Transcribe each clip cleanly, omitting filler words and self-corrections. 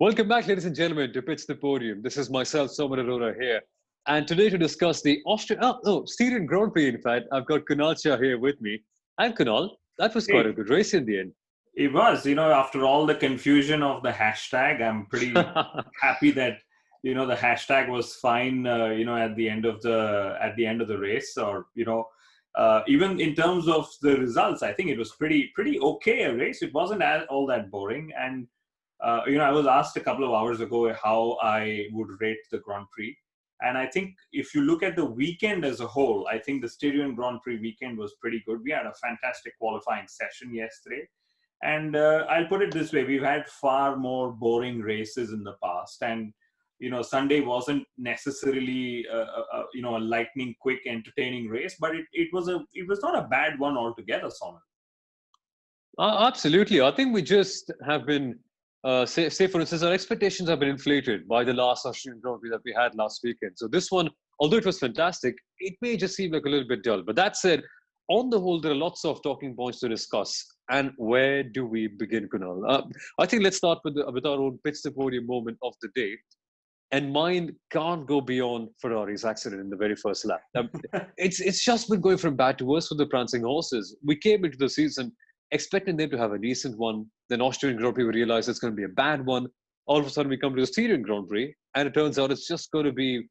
Welcome back, ladies and gentlemen, to Pits To Podium. This is myself, Soumil Arora here. And today to discuss the Styrian Grand Prix, in fact, I've got Kunal Shah here with me. And Kunal, that was quite a Hey, good race in the end. it was, after all the confusion of the hashtag, I'm pretty happy that, the hashtag was fine, at the end of the race, or, even in terms of the results, I think it was pretty okay a race. It wasn't all that boring. And, I was asked a couple of hours ago how I would rate the Grand Prix. And I think if you look at the weekend as a whole, I think the Styrian Grand Prix weekend was pretty good. We had a fantastic qualifying session yesterday. And I'll put it this way, we've had far more boring races in the past. And, Sunday wasn't necessarily, a lightning quick, entertaining race, but it was not a bad one altogether, Soman. Absolutely. I think we just have been, say for instance, our expectations have been inflated by the last Australian Grand Prix that we had last weekend. So this one, although it was fantastic, it may just seem like a little bit dull. But that said, on the whole, there are lots of talking points to discuss. And where do we begin, Kunal? I think let's start with our own Pits To Podium moment of the day. And mine can't go beyond Ferrari's accident in the very first lap. It's just been going from bad to worse for the prancing horses. We came into the season expecting them to have a decent one. Then Austrian Grand Prix, we realized it's going to be a bad one. All of a sudden, we come to the Styrian Grand Prix, and it turns out it's just going to be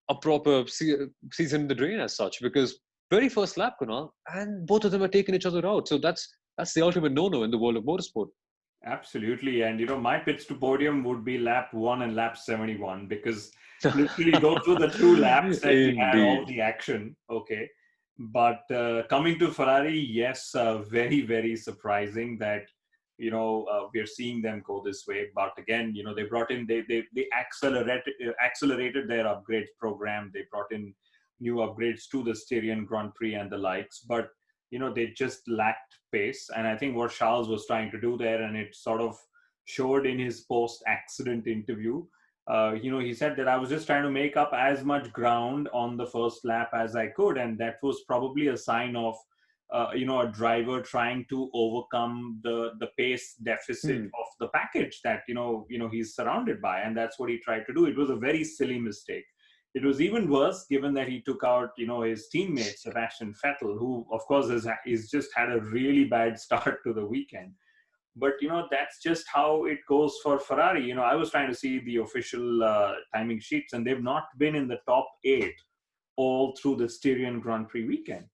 a proper season in the drain as such, because very first lap, Kunal, and both of them are taking each other out. So that's the ultimate no-no in the world of motorsport. Absolutely. And, my Pits To Podium would be lap 1 and lap 71, because literally go through the 2 laps that we had all the action. Okay. But coming to Ferrari, yes, very, very surprising that, we're seeing them go this way. But again, they brought in, they accelerated their upgrades program. They brought in new upgrades to the Styrian Grand Prix and the likes. But, they just lacked pace. And I think what Charles was trying to do there, and it sort of showed in his post-accident interview, he said that I was just trying to make up as much ground on the first lap as I could. And that was probably a sign of, a driver trying to overcome the pace deficit of the package that, he's surrounded by. And that's what he tried to do. It was a very silly mistake. It was even worse given that he took out, his teammate, Sebastian Vettel, who, of course, is just had a really bad start to the weekend. But, that's just how it goes for Ferrari. I was trying to see the official timing sheets, and they've not been in the top 8 all through the Styrian Grand Prix weekend.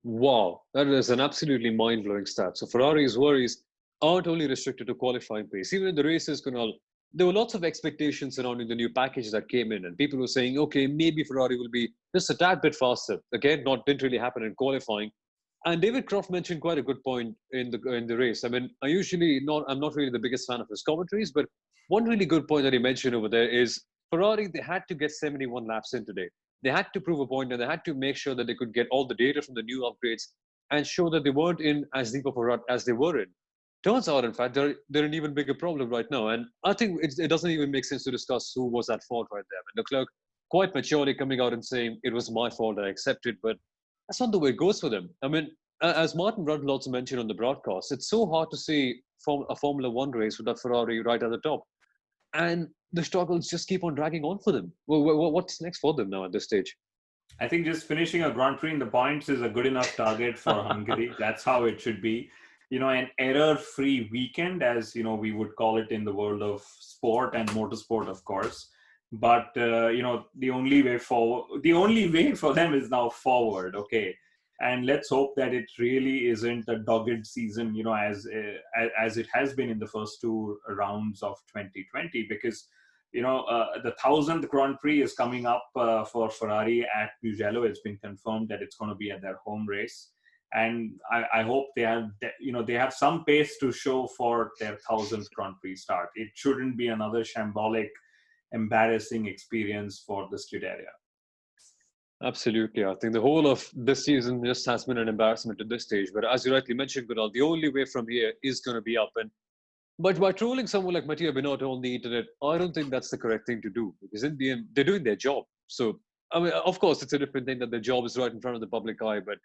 Wow, that is an absolutely mind-blowing stat. So Ferrari's worries aren't only restricted to qualifying pace. Even in the races, Kunal, there were lots of expectations surrounding the new package that came in, and people were saying, okay, maybe Ferrari will be just a tad bit faster. Again, didn't really happen in qualifying. And David Croft mentioned quite a good point in the race. I mean, I'm not really the biggest fan of his commentaries, but one really good point that he mentioned over there is Ferrari, they had to get 71 laps in today. They had to prove a point, and they had to make sure that they could get all the data from the new upgrades and show that they weren't in as deep of a rut as they were in. Turns out, in fact, they're an even bigger problem right now. And I think it doesn't even make sense to discuss who was at fault right there. And Leclerc quite maturely coming out and saying, it was my fault, I accept it. But that's not the way it goes for them. I mean, as Martin Brundle also mentioned on the broadcast, it's so hard to see a Formula One race without Ferrari right at the top. And the struggles just keep on dragging on for them. What's next for them now at this stage? I think just finishing a Grand Prix in the points is a good enough target for Hungary. That's how it should be. An error-free weekend, as, we would call it in the world of sport and motorsport, of course. But, the only way for them is now forward, okay? And let's hope that it really isn't a dogged season, as it has been in the first 2 rounds of 2020, because, the 1,000th Grand Prix is coming up for Ferrari at Mugello. It's been confirmed that it's going to be at their home race. And I hope they have some pace to show for their 1,000th Grand Prix start. It shouldn't be another shambolic, embarrassing experience for the Scuderia. Absolutely. I think the whole of this season just has been an embarrassment at this stage. But as you rightly mentioned, Kunal, the only way from here is going to be up. But by trolling someone like Mattia Binotto on the internet, I don't think that's the correct thing to do. Because in the end, they're doing their job. So, I mean, of course, it's a different thing that their job is right in front of the public eye. But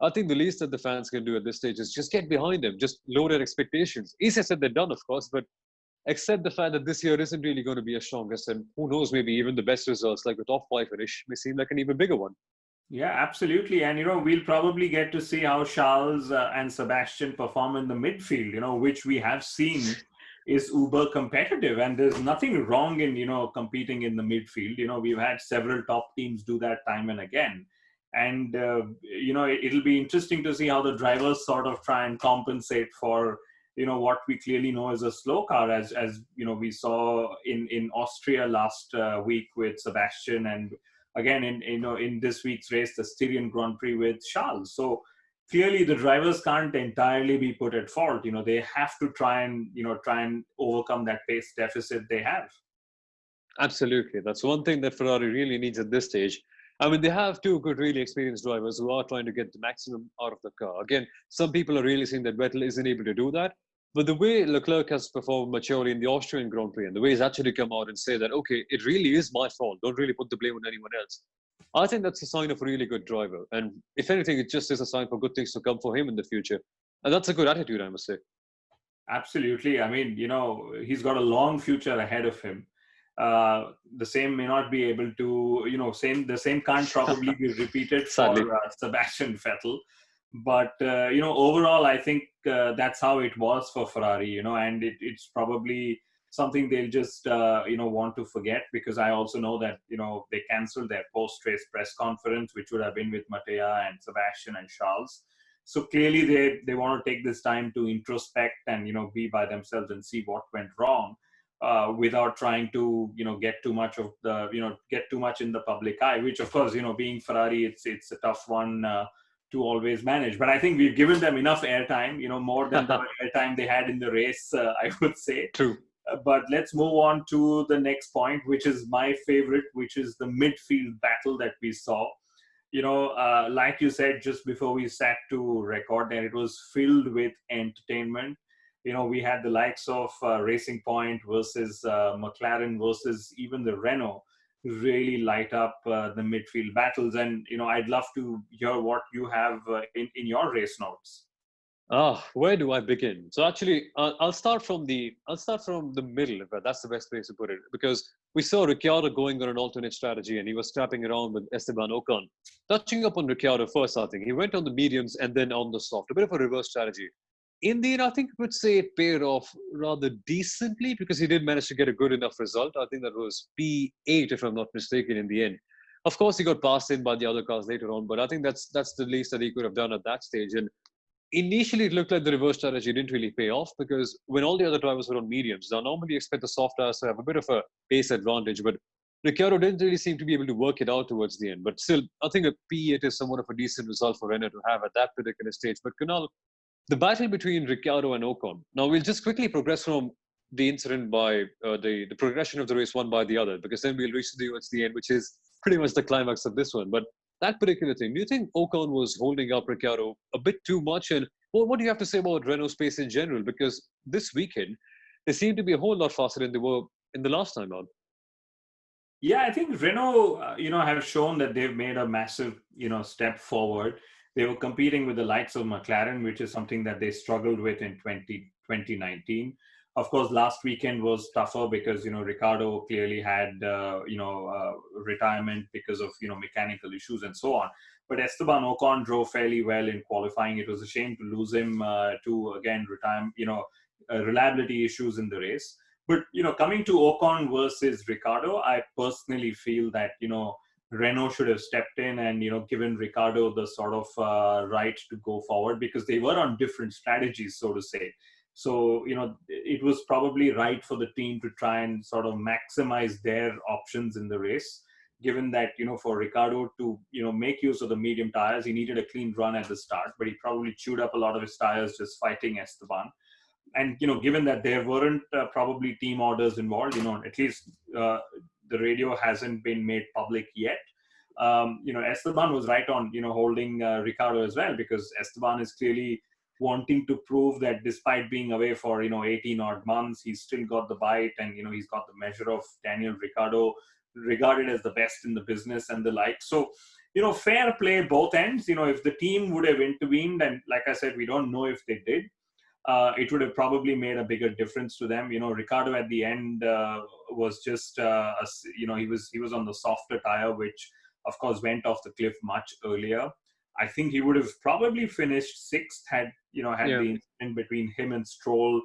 I think the least that the fans can do at this stage is just get behind them, just lower their expectations. Easier said than done, of course, but Accept the fact that this year isn't really going to be as strongest, and who knows, maybe even the best results, like the top five finish, may seem like an even bigger one. Yeah, absolutely. And, we'll probably get to see how Charles and Sebastian perform in the midfield, which we have seen is uber competitive. And there's nothing wrong in, competing in the midfield. We've had several top teams do that time and again. And, it'll be interesting to see how the drivers sort of try and compensate for, what we clearly know is a slow car, as we saw in Austria last week with Sebastian, and again in this week's race, the Styrian Grand Prix with Charles. So clearly the drivers can't entirely be put at fault. They have to try and overcome that pace deficit they have. Absolutely. That's one thing that Ferrari really needs at this stage. I mean, they have two good, really experienced drivers who are trying to get the maximum out of the car. Again, some people are really saying that Vettel isn't able to do that. But the way Leclerc has performed maturely in the Austrian Grand Prix, and the way he's actually come out and say that, okay, it really is my fault, don't really put the blame on anyone else, I think that's a sign of a really good driver. And if anything, it just is a sign for good things to come for him in the future. And that's a good attitude, I must say. Absolutely. I mean, he's got a long future ahead of him. The same may not be able to, the same can't probably be repeated for Sebastian Vettel. But, overall, I think that's how it was for Ferrari, and it's probably something they'll just, want to forget, because I also know that, they cancelled their post-race press conference, which would have been with Mattia and Sebastian and Charles. So clearly they want to take this time to introspect and, be by themselves and see what went wrong. Without trying to, get too much of the, get too much in the public eye, which of course, being Ferrari, it's a tough one to always manage. But I think we've given them enough airtime, more than the airtime they had in the race, I would say. True. But let's move on to the next point, which is my favorite, which is the midfield battle that we saw. Like you said, just before we sat to record, and it was filled with entertainment. We had the likes of Racing Point versus McLaren versus even the Renault really light up the midfield battles. And, I'd love to hear what you have in your race notes. Where do I begin? So actually, I'll start from the middle, if that's the best place to put it, because we saw Ricciardo going on an alternate strategy, and he was scrapping around with Esteban Ocon. Touching up on Ricciardo first, I think he went on the mediums and then on the soft, a bit of a reverse strategy. In the end, I think I would say it paid off rather decently, because he did manage to get a good enough result. I think that was P8, if I'm not mistaken, in the end. Of course, he got passed in by the other cars later on, but I think that's the least that he could have done at that stage. And initially, it looked like the reverse strategy didn't really pay off, because when all the other drivers were on mediums, I normally expect the soft tires to have a bit of a pace advantage, but Ricciardo didn't really seem to be able to work it out towards the end. But still, I think a P8 is somewhat of a decent result for Renault to have at that particular stage. But Kunal, the battle between Ricciardo and Ocon. Now, we'll just quickly progress from the incident by the progression of the race one by the other, because then we'll reach towards the end, which is pretty much the climax of this one. But that particular thing, do you think Ocon was holding up Ricciardo a bit too much? And what do you have to say about Renault's pace in general? Because this weekend, they seem to be a whole lot faster than they were in the last time out. Yeah, I think Renault, have shown that they've made a massive, step forward. They were competing with the likes of McLaren, which is something that they struggled with in 2019. Of course, last weekend was tougher because, Ricciardo clearly had, retirement because of, mechanical issues and so on. But Esteban Ocon drove fairly well in qualifying. It was a shame to lose him to, again, reliability issues in the race. But, coming to Ocon versus Ricciardo, I personally feel that, Renault should have stepped in and, given Ricciardo the sort of right to go forward, because they were on different strategies, so to say. So, it was probably right for the team to try and sort of maximize their options in the race, given that, for Ricciardo to, make use of the medium tires, he needed a clean run at the start, but he probably chewed up a lot of his tires just fighting Esteban. And, given that there weren't probably team orders involved, at least the radio hasn't been made public yet. Esteban was right on, holding Ricciardo as well, because Esteban is clearly wanting to prove that despite being away for, 18 odd months, he's still got the bite, and, he's got the measure of Daniel Ricciardo, regarded as the best in the business and the like. So, fair play both ends. If the team would have intervened, and like I said, we don't know if they did, it would have probably made a bigger difference to them. Ricciardo at the end was just, he was on the softer tire, which of course went off the cliff much earlier. I think he would have probably finished sixth had the incident between him and Stroll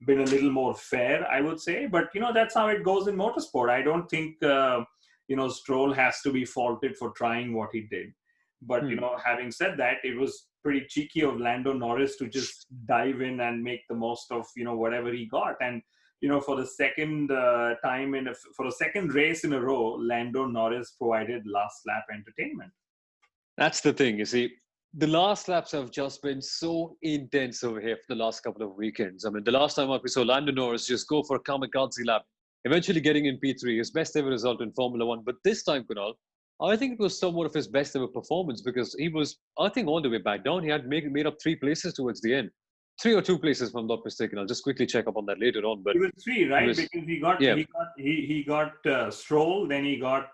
been a little more fair, I would say. But that's how it goes in motorsport. I don't think Stroll has to be faulted for trying what he did. But having said that, it was pretty cheeky of Lando Norris to just dive in and make the most of whatever he got. And for the second for the second race in a row, Lando Norris provided last lap entertainment. That's the thing, you see. The last laps have just been so intense over here for the last couple of weekends. I mean, the last time out we saw Lando Norris just go for a kamikaze lap, eventually getting in P3, his best ever result in Formula One. But this time, Kunal, I think it was somewhat of his best ever performance because he was, I think, all the way back down. He had made up 3 places towards the end. 3 or 2 places, if I'm not mistaken. I'll just quickly check up on that later on. But it was 3, right? Because he got Stroll, then he got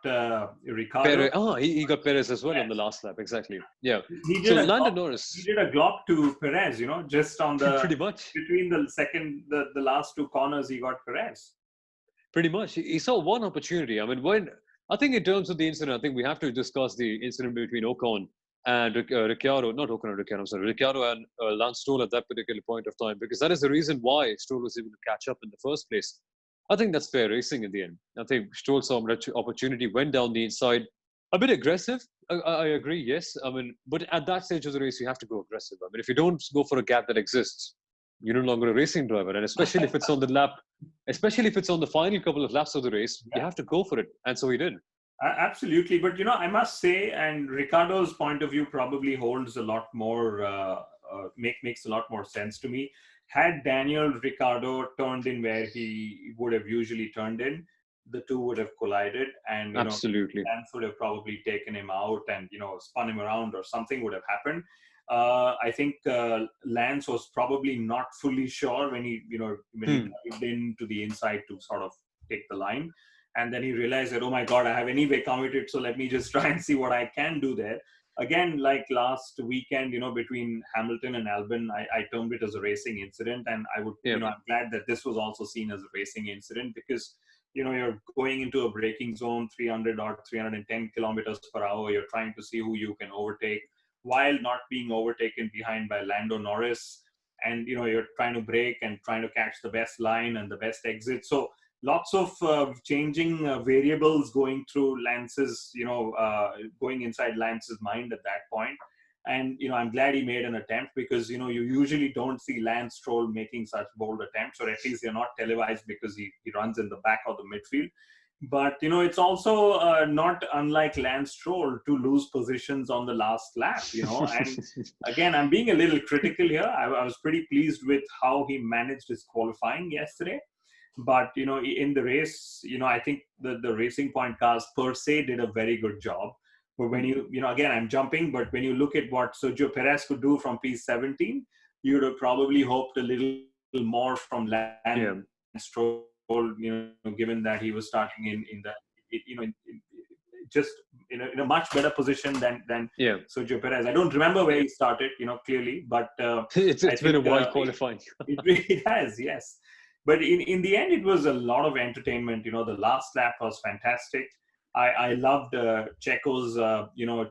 Ricciardo. He got Perez as well on the last lap. Exactly. Yeah. Lando Norris. He did a glock to Perez. Just on the pretty much between the last 2 corners, he got Perez. Pretty much, he saw one opportunity. I mean, I think in terms of the incident, I think we have to discuss the incident between Ocon and Ricciardo, not Ocon and Ricciardo, I'm sorry, Ricciardo and Lance Stroll at that particular point of time, because that is the reason why Stroll was able to catch up in the first place. I think that's fair racing in the end. I think Stroll saw an opportunity, went down the inside, a bit aggressive. I agree, yes. I mean, but at that stage of the race, you have to go aggressive. I mean, if you don't go for a gap that exists, you're no longer a racing driver, and especially if it's on the lap, especially if it's on the final couple of laps of the race, you have to go for it, and so he did. Absolutely, but I must say, and Ricciardo's point of view probably holds a lot more, makes a lot more sense to me. Had Daniel Ricciardo turned in where he would have usually turned in, the two would have collided, and absolutely, Lance would have probably taken him out and spun him around, or something would have happened. I think Lance was probably not fully sure when he dived into the inside to sort of take the line. And then he realized that, oh my God, I have anyway committed, so let me just try and see what I can do there. Again, like last weekend, between Hamilton and Albon, I termed it as a racing incident. And I would, I'm glad that this was also seen as a racing incident because, you're going into a braking zone, 300 or 310 kilometers per hour. You're trying to see who you can overtake while not being overtaken behind by Lando Norris. And, you're trying to brake and trying to catch the best line and the best exit. So, lots of changing variables going through Lance's, going inside Lance's mind at that point. And, I'm glad he made an attempt because, you usually don't see Lance Stroll making such bold attempts, or at least they're not televised because he runs in the back of the midfield. But, it's also not unlike Lance Stroll to lose positions on the last lap, And again, I'm being a little critical here. I was pretty pleased with how he managed his qualifying yesterday. But, in the race, I think the Racing Point cars per se did a very good job. But when again, I'm jumping, but when you look at what Sergio Perez could do from P17, you would have probably hoped a little more from Lance Stroll, given that he was starting in a much better position than Sergio Perez. I don't remember where he started, clearly, but it's been a while qualifying. It has, yes. But in the end, it was a lot of entertainment. The last lap was fantastic. I loved Checo's,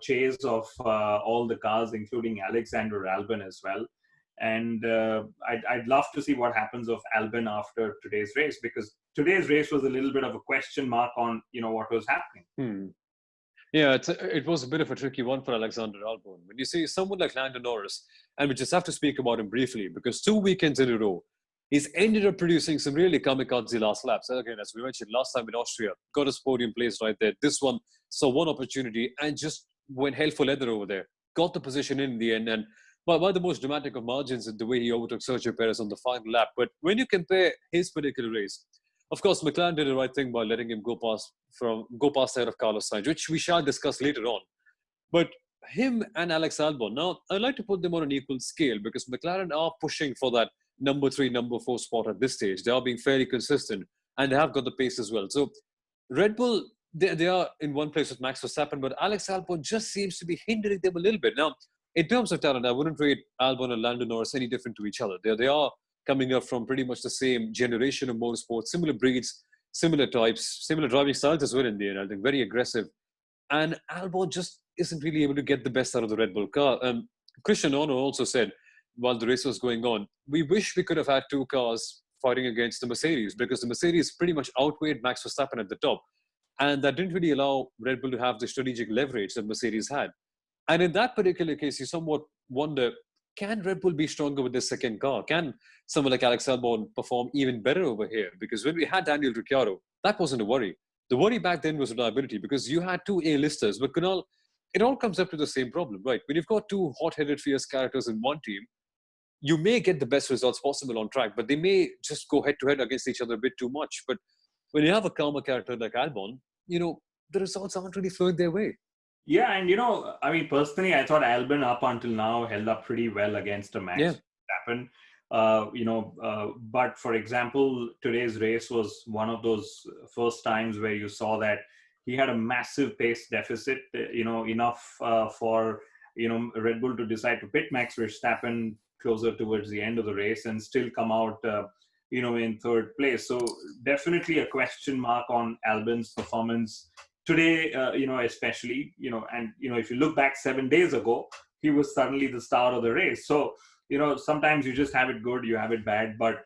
chase of all the cars, including Alexander Albon as well. And I'd love to see what happens of Albon after today's race, because today's race was a little bit of a question mark on, what was happening. Yeah, it was a bit of a tricky one for Alexander Albon. When you see someone like Lando Norris, and we just have to speak about him briefly, because 2 weekends in a row, he's ended up producing some really kamikaze last laps. Again, as we mentioned last time in Austria, got his podium place right there. This one saw one opportunity and just went hell for leather over there. Got the position in the end, and by the most dramatic of margins in the way he overtook Sergio Perez on the final lap. But when you compare his particular race, of course, McLaren did the right thing by letting him go past ahead of Carlos Sainz, which we shall discuss later on. But him and Alex Albon, now I'd like to put them on an equal scale because McLaren are pushing for that number 3, number 4 spot at this stage. They are being fairly consistent and they have got the pace as well. So Red Bull, they are in one place with Max Verstappen, but Alex Albon just seems to be hindering them a little bit. Now, in terms of talent, I wouldn't rate Albon and Lando Norris any different to each other. They are coming up from pretty much the same generation of motorsport, similar breeds, similar types, similar driving styles as well in the end. I think very aggressive. And Albon just isn't really able to get the best out of the Red Bull car. Christian Horner also said while the race was going on, we wish we could have had two cars fighting against the Mercedes because the Mercedes pretty much outweighed Max Verstappen at the top. And that didn't really allow Red Bull to have the strategic leverage that Mercedes had. And in that particular case, you somewhat wonder, can Red Bull be stronger with this second car? Can someone like Alex Albon perform even better over here? Because when we had Daniel Ricciardo, that wasn't a worry. The worry back then was reliability because you had two A-listers. But Kunal, it all comes up to the same problem, right? When you've got two hot-headed, fierce characters in one team, you may get the best results possible on track, but they may just go head-to-head against each other a bit too much. But when you have a calmer character like Albon, the results aren't really flowing their way. Yeah, and I mean, personally, I thought Albon up until now held up pretty well against a Max Verstappen. But for example, today's race was one of those first times where you saw that he had a massive pace deficit, enough for, Red Bull to decide to pit Max Verstappen closer towards the end of the race and still come out, in third place. So definitely a question mark on Albon's performance today, especially, if you look back 7 days ago, he was suddenly the star of the race. So, sometimes you just have it good, you have it bad, but,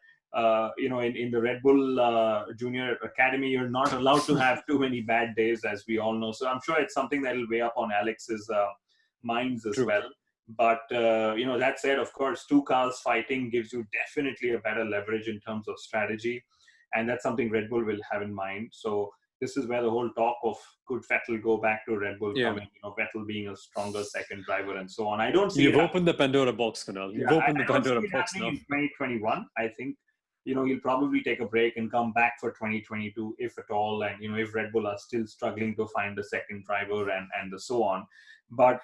in the Red Bull Junior Academy, you're not allowed to have too many bad days, as we all know. So I'm sure it's something that will weigh up on Alex's minds as well. But, that said, of course, two cars fighting gives you definitely a better leverage in terms of strategy. And that's something Red Bull will have in mind. So this is where the whole talk of could Vettel go back to Red Bull coming, Vettel being a stronger second driver and so on. I don't see You've opened the Pandora box, Kunal. You've opened the Pandora box now. In 2021, I think, he'll probably take a break and come back for 2022, if at all. And, if Red Bull are still struggling to find a second driver and so on. But,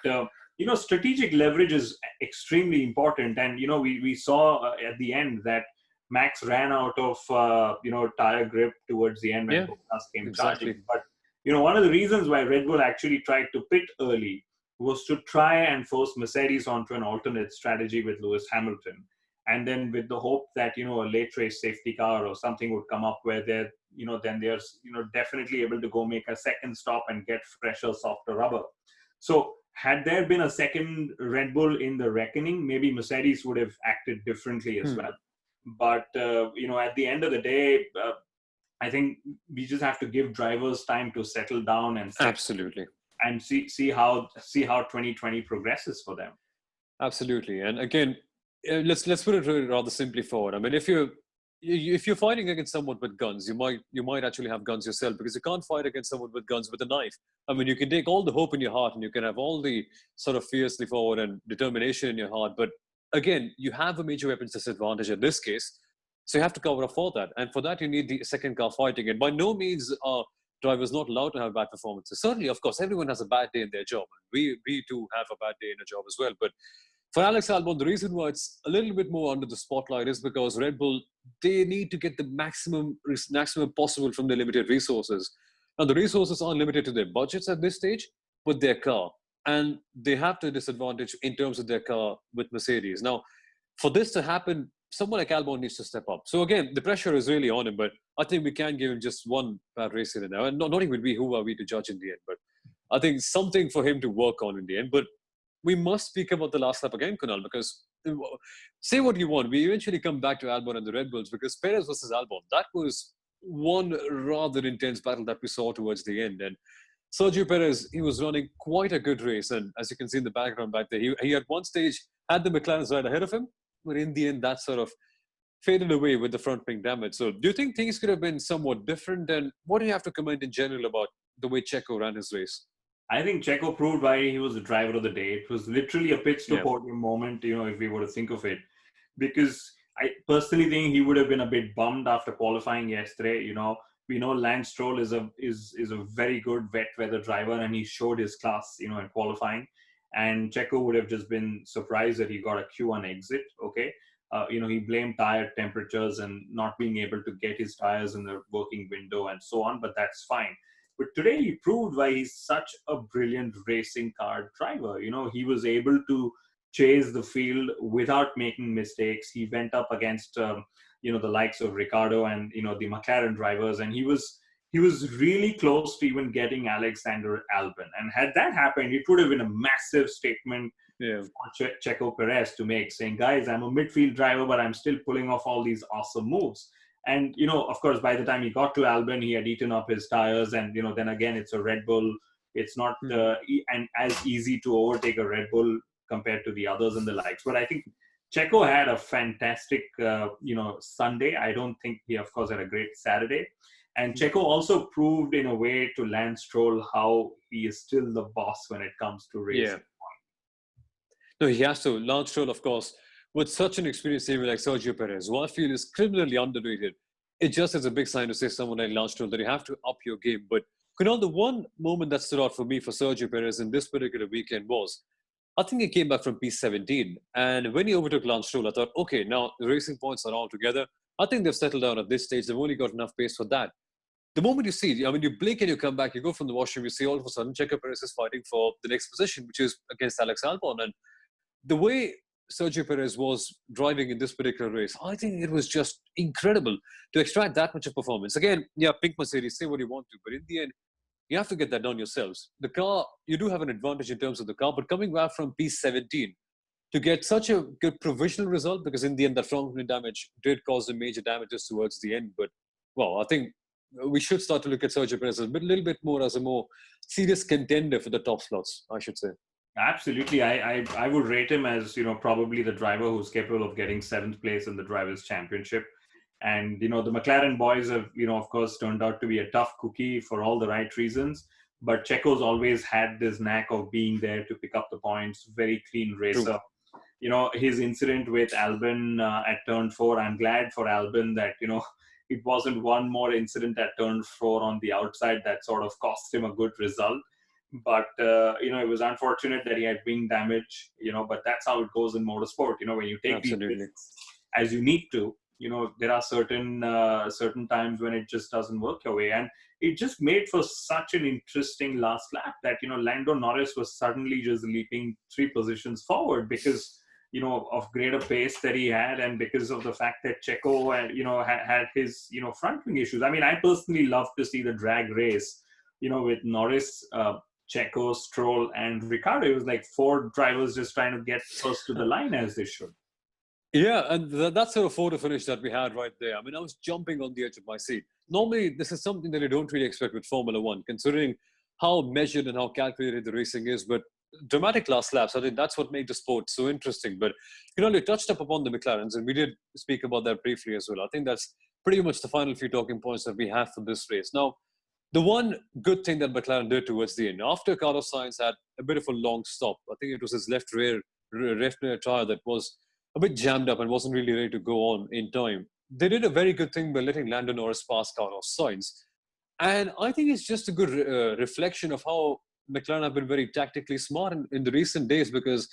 strategic leverage is extremely important. And, we saw at the end that Max ran out of, tire grip towards the end when Bottas came charging. But, one of the reasons why Red Bull actually tried to pit early was to try and force Mercedes onto an alternate strategy with Lewis Hamilton. And then with the hope that, a late race safety car or something would come up where they're, then they're, definitely able to go make a second stop and get fresher, softer rubber. So had there been a second Red Bull in the reckoning, maybe Mercedes would have acted differently as well. But, at the end of the day, I think we just have to give drivers time to settle down and absolutely and see how 2020 progresses for them. Absolutely. And again, let's put it rather simply forward. I mean, if you're fighting against someone with guns, you might actually have guns yourself, because you can't fight against someone with guns with a knife. I mean, you can take all the hope in your heart and you can have all the sort of fiercely forward and determination in your heart, but again, you have a major weapons disadvantage in this case, so you have to cover up for that. And for that, you need the second car fighting. And by no means are drivers not allowed to have bad performances. Certainly, of course, everyone has a bad day in their job. We too have a bad day in a job as well. But for Alex Albon, the reason why it's a little bit more under the spotlight is because Red Bull, they need to get the maximum possible from their limited resources. Now, the resources aren't limited to their budgets at this stage, but their car. And they have the disadvantage in terms of their car with Mercedes. Now, for this to happen, someone like Albon needs to step up. So again, the pressure is really on him, but I think we can give him just one bad race here and now. And not even we, who are we to judge in the end? But I think something for him to work on in the end. But we must speak about the last lap again, Kunal, because say what you want, we eventually come back to Albon and the Red Bulls, because Perez versus Albon, that was one rather intense battle that we saw towards the end. And Sergio Perez, he was running quite a good race. And as you can see in the background back there, he at one stage had the McLarens right ahead of him. But in the end, that sort of faded away with the front wing damage. So do you think things could have been somewhat different? And what do you have to comment in general about the way Checo ran his race? I think Checo proved why he was the driver of the day. It was literally a Pits To Podium moment, if we were to think of it. Because I personally think he would have been a bit bummed after qualifying yesterday. We know Lance Stroll is a very good wet weather driver, and he showed his class, in qualifying. And Checo would have just been surprised that he got a Q1 exit. Okay, he blamed tire temperatures and not being able to get his tires in the working window and so on. But that's fine. But today he proved why he's such a brilliant racing car driver. He was able to chase the field without making mistakes. He went up against the likes of Ricciardo and the McLaren drivers, and he was really close to even getting Alexander Albon. And had that happened, it would have been a massive statement for Checo Perez to make, saying, guys, I'm a midfield driver, but I'm still pulling off all these awesome moves. And, of course, by the time he got to Albon, he had eaten up his tires. And, then again, it's a Red Bull. It's not and as easy to overtake a Red Bull compared to the others and the likes. But I think Checo had a fantastic, Sunday. I don't think he, of course, had a great Saturday. And Checo also proved in a way to Lance Stroll how he is still the boss when it comes to racing. Yeah. No, he has to. Lance Stroll, of course, with such an experienced team like Sergio Perez, who I feel is criminally underrated, it just is a big sign to say someone like Lance Stroll that you have to up your game. But Kunal, the one moment that stood out for me for Sergio Perez in this particular weekend was, I think he came back from P17. And when he overtook Lance Stroll, I thought, okay, now the racing points are all together. I think they've settled down at this stage. They've only got enough pace for that. The moment you see, you blink and you come back, you go from the washroom, you see all of a sudden Checo Perez is fighting for the next position, which is against Alex Albon. And the way Sergio Perez was driving in this particular race, I think it was just incredible to extract that much of performance. Again, pink Mercedes, say what you want to, but in the end, you have to get that done yourselves. The car, you do have an advantage in terms of the car, but coming back from P17 to get such a good provisional result, because in the end, that front wing damage did cause some major damages towards the end. But, well, I think we should start to look at Sergio Perez a little bit more as a more serious contender for the top slots, I should say. Absolutely. I would rate him as, probably the driver who's capable of getting 7th place in the Drivers' Championship. And, the McLaren boys have, of course, turned out to be a tough cookie for all the right reasons. But Checo's always had this knack of being there to pick up the points, very clean racer. True. His incident with Albon at turn 4, I'm glad for Albon that, it wasn't one more incident at turn 4 on the outside that sort of cost him a good result. But, it was unfortunate that he had wing damage, but that's how it goes in motorsport. When you take these risks as you need to, there are certain times when it just doesn't work your way. And it just made for such an interesting last lap that, Lando Norris was suddenly just leaping 3 positions forward because, of greater pace that he had, and because of the fact that Checo, had his, front wing issues. I mean, I personally love to see the drag race, with Norris, Checo, Stroll, and Ricciardo. It was like 4 drivers just trying to get close to the line as they should. Yeah, and that sort of photo finish that we had right there. I mean, I was jumping on the edge of my seat. Normally, this is something that you don't really expect with Formula One, considering how measured and how calculated the racing is. But dramatic last laps, I think that's what made the sport so interesting. But, you touched up upon the McLarens, and we did speak about that briefly as well. I think that's pretty much the final few talking points that we have for this race. Now, the one good thing that McLaren did towards the end, after Carlos Sainz had a bit of a long stop, I think it was his left rear tire that was a bit jammed up and wasn't really ready to go on in time. They did a very good thing by letting Lando Norris pass Carlos Sainz. And I think it's just a good reflection of how McLaren have been very tactically smart in the recent days, because,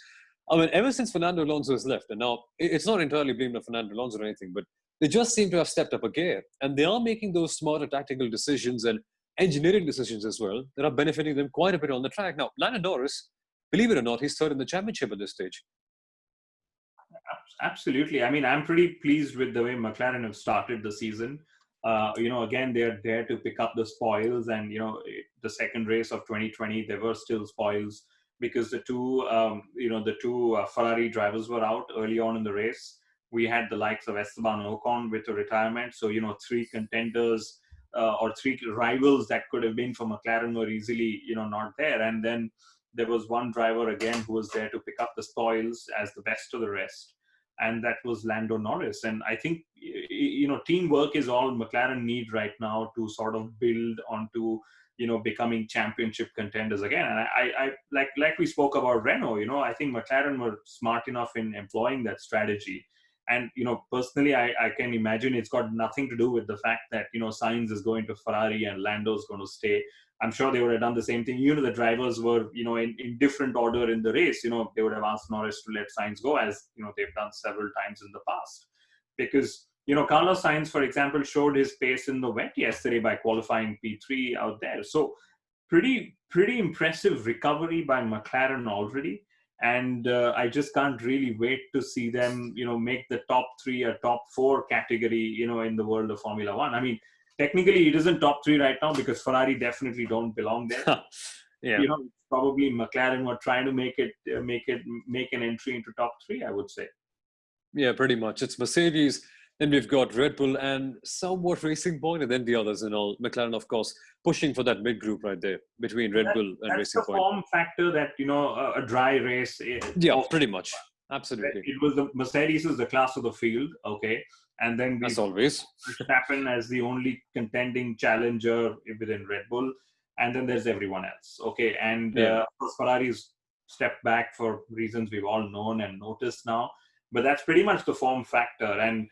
ever since Fernando Alonso has left, and now it's not entirely blamed on Fernando Alonso or anything, but they just seem to have stepped up a gear. And they are making those smarter tactical decisions and engineering decisions as well that are benefiting them quite a bit on the track. Now, Lando Norris, believe it or not, he's third in the championship at this stage. Absolutely. I mean, I'm pretty pleased with the way McLaren have started the season. Again, they're there to pick up the spoils, and, the second race of 2020, there were still spoils because the two Ferrari drivers were out early on in the race. We had the likes of Esteban and Ocon with a retirement. So, 3 contenders or 3 rivals that could have been for McLaren were easily, not there. And then there was one driver again who was there to pick up the spoils as the best of the rest. And that was Lando Norris. And I think, teamwork is all McLaren need right now to sort of build onto, becoming championship contenders again. And I like we spoke about Renault, I think McLaren were smart enough in employing that strategy. And, personally, I can imagine it's got nothing to do with the fact that, Sainz is going to Ferrari and Lando's going to stay. I'm sure they would have done the same thing. The drivers were, in different order in the race. They would have asked Norris to let Sainz go, as, they've done several times in the past. Because, Carlos Sainz, for example, showed his pace in the wet yesterday by qualifying P3 out there. So pretty impressive recovery by McLaren already. And I just can't really wait to see them, make the top 3 or top 4 category, in the world of Formula One. I mean, technically it isn't top 3 right now because Ferrari definitely don't belong there. Yeah. It's probably McLaren were trying to make an entry into top 3, I would say. Yeah, pretty much. It's Mercedes, then we've got Red Bull and somewhat Racing Point, and then the others and all. McLaren, of course, pushing for that mid group right there between Red Bull and Racing That's the Point. form factor that, a dry race. Yeah, pretty much. Absolutely. It was the Mercedes is the class of the field, okay? And then as always, Verstappen as the only contending challenger within Red Bull. And then there's everyone else, okay? And of course, Ferrari's stepped back for reasons we've all known and noticed now. But that's pretty much the form factor. And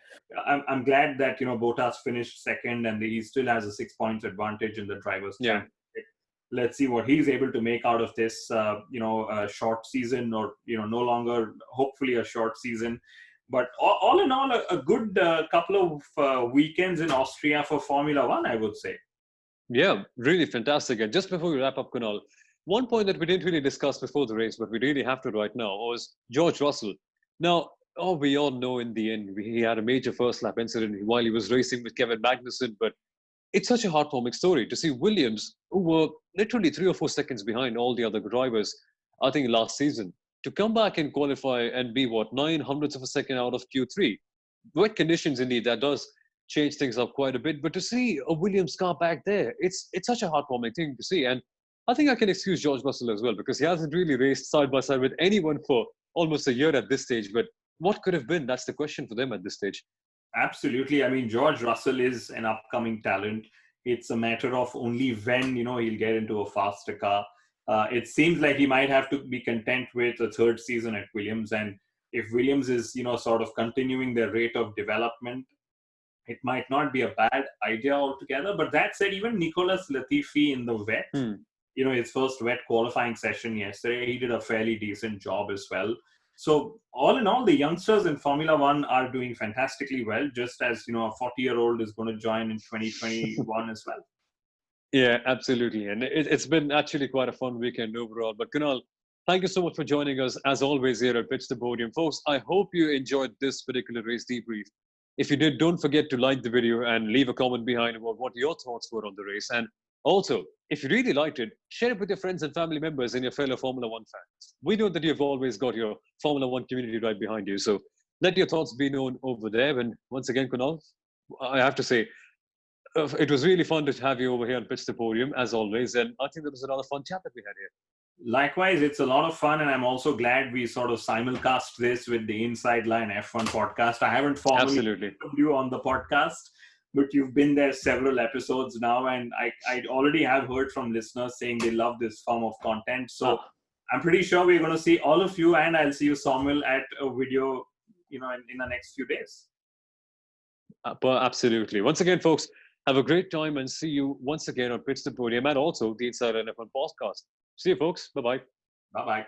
I'm glad that, Bottas finished second and he still has a 6 points advantage in the driver's championship. Let's see what he's able to make out of this, short season or, no longer, hopefully a short season. But all in all, a good couple of weekends in Austria for Formula One, I would say. Yeah, really fantastic. And just before we wrap up, Kunal, one point that we didn't really discuss before the race, but we really have to right now, was George Russell. Now, we all know in the end, he had a major first lap incident while he was racing with Kevin Magnussen, but it's such a heartwarming story to see Williams, who were literally 3 or 4 seconds behind all the other drivers, I think last season, to come back and qualify and be, 900ths of a second out of Q3. Wet conditions, indeed, that does change things up quite a bit. But to see a Williams car back there, it's such a heartwarming thing to see. And I think I can excuse George Russell as well, because he hasn't really raced side by side with anyone for almost a year at this stage. But what could have been? That's the question for them at this stage. Absolutely. I mean, George Russell is an upcoming talent. It's a matter of only when, he'll get into a faster car. It seems like he might have to be content with a third season at Williams. And if Williams is, sort of continuing their rate of development, it might not be a bad idea altogether. But that said, even Nicolas Latifi in the wet, his first wet qualifying session yesterday, he did a fairly decent job as well. So all in all, the youngsters in Formula One are doing fantastically well, just as, a 40-year-old is going to join in 2021 as well. Yeah, absolutely. And it's been actually quite a fun weekend overall. But Kunal, thank you so much for joining us, as always, here at Pits To Podium. Folks, I hope you enjoyed this particular race debrief. If you did, don't forget to like the video and leave a comment behind about what your thoughts were on the race. And also, if you really liked it, share it with your friends and family members and your fellow Formula One fans. We know that you've always got your Formula One community right behind you. So let your thoughts be known over there. And once again, Kunal, I have to say, it was really fun to have you over here on Pits To Podium, as always. And I think that was another fun chat that we had here. Likewise, it's a lot of fun. And I'm also glad we sort of simulcast this with the Inside Line F1 podcast. I haven't formally interviewed you on the podcast, but you've been there several episodes now. And I already have heard from listeners saying they love this form of content. So I'm pretty sure we're going to see all of you, and I'll see you, Soumil, at a video, in the next few days. Absolutely. Once again, folks, have a great time and see you once again on Pits To Podium and also the Inside Line F1 podcast. See you, folks. Bye-bye. Bye-bye.